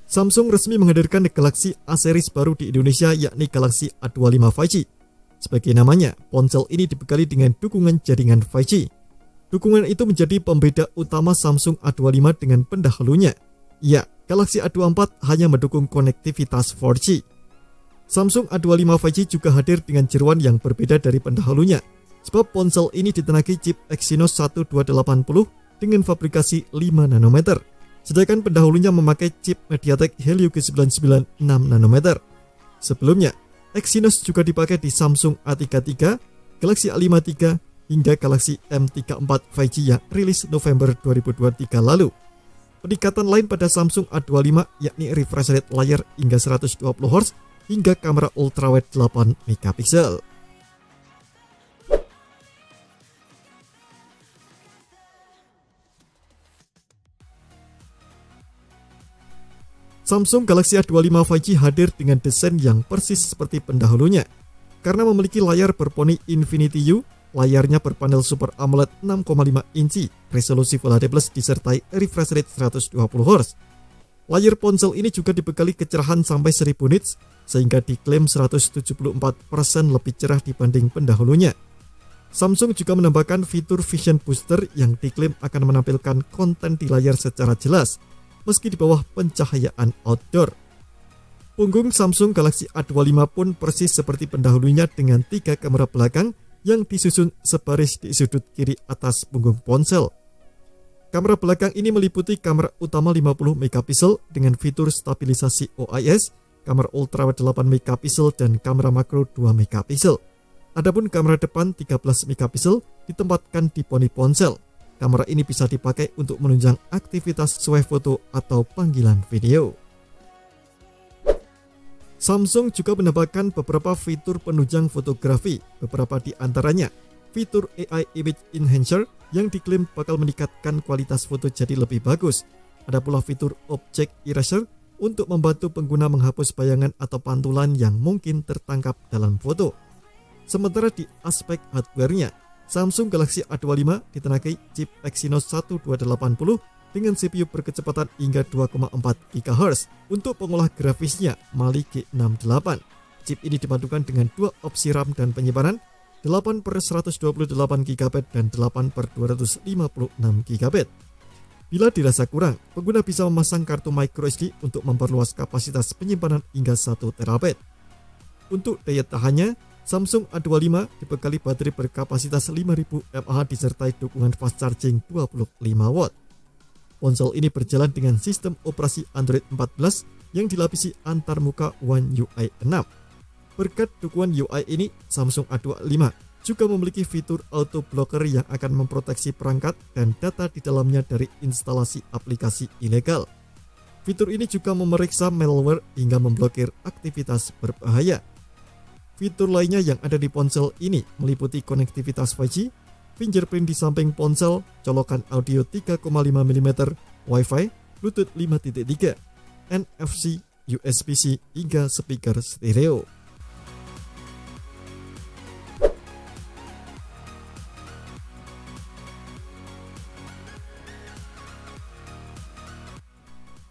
Samsung resmi menghadirkan Galaxy A series baru di Indonesia, yakni Galaxy A25 5G. Sebagai namanya, ponsel ini dibekali dengan dukungan jaringan 5G. Dukungan itu menjadi pembeda utama Samsung A25 dengan pendahulunya. Ya, Galaxy A24 hanya mendukung konektivitas 4G. Samsung A25 5G juga hadir dengan jeruan yang berbeda dari pendahulunya, sebab ponsel ini ditenagai chip Exynos 1280 dengan fabrikasi 5 nanometer. Sedangkan pendahulunya memakai chip MediaTek Helio G99 6 nanometer. Sebelumnya, Exynos juga dipakai di Samsung A33, Galaxy A53, hingga Galaxy M34 5G yang rilis November 2023 lalu. Peningkatan lain pada Samsung A25 yakni refresh rate layar hingga 120Hz hingga kamera ultrawide 8 megapiksel. Samsung Galaxy A25 5G hadir dengan desain yang persis seperti pendahulunya. Karena memiliki layar berponi Infinity U, layarnya berpanel Super AMOLED 6,5 inci, resolusi Full HD+ disertai refresh rate 120Hz. Layar ponsel ini juga dibekali kecerahan sampai 1000 nits, sehingga diklaim 174% lebih cerah dibanding pendahulunya. Samsung juga menambahkan fitur Vision Booster yang diklaim akan menampilkan konten di layar secara jelas, meski di bawah pencahayaan outdoor. Punggung Samsung Galaxy A25 pun persis seperti pendahulunya dengan 3 kamera belakang yang disusun sebaris di sudut kiri atas punggung ponsel. Kamera belakang ini meliputi kamera utama 50 megapiksel dengan fitur stabilisasi OIS, kamera ultrawide 8 megapiksel dan kamera makro 2 megapiksel. Adapun kamera depan 13 megapiksel ditempatkan di poni ponsel. Kamera ini bisa dipakai untuk menunjang aktivitas swafoto atau panggilan video. Samsung juga menambahkan beberapa fitur penunjang fotografi, beberapa di antaranya fitur AI Image Enhancer yang diklaim bakal meningkatkan kualitas foto jadi lebih bagus. Ada pula fitur Object Eraser untuk membantu pengguna menghapus bayangan atau pantulan yang mungkin tertangkap dalam foto. Sementara di aspek hardware-nya, Samsung Galaxy A25 ditenagai chip Exynos 1280 dengan CPU berkecepatan hingga 2,4 GHz untuk pengolah grafisnya Mali G68. Chip ini dipadukan dengan 2 opsi RAM dan penyimpanan 8/128 GB dan 8/256 GB. Bila dirasa kurang, pengguna bisa memasang kartu microSD untuk memperluas kapasitas penyimpanan hingga 1 TB. Untuk daya tahannya, Samsung A25 dibekali baterai berkapasitas 5000 mAh disertai dukungan fast charging 25 watt. Ponsel ini berjalan dengan sistem operasi Android 14 yang dilapisi antarmuka One UI 6. Berkat dukungan UI ini, Samsung A25 juga memiliki fitur auto blocker yang akan memproteksi perangkat dan data di dalamnya dari instalasi aplikasi ilegal. Fitur ini juga memeriksa malware hingga memblokir aktivitas berbahaya. Fitur lainnya yang ada di ponsel ini meliputi konektivitas 5G, fingerprint di samping ponsel, colokan audio 3,5 mm, Wi-Fi, Bluetooth 5.3, NFC, USB-C, hingga speaker stereo.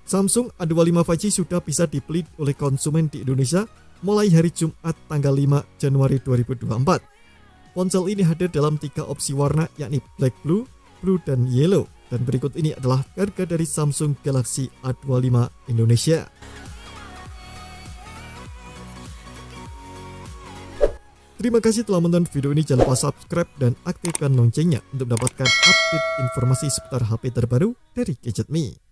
Samsung A25 5G sudah bisa dibeli oleh konsumen di Indonesia mulai hari Jumat tanggal 5 Januari 2024. Ponsel ini hadir dalam 3 opsi warna yakni black, blue, dan yellow. Dan berikut ini adalah harga dari Samsung Galaxy A25 Indonesia. Terima kasih telah menonton video ini. Jangan lupa subscribe dan aktifkan loncengnya untuk mendapatkan update informasi seputar HP terbaru dari Gadget Me.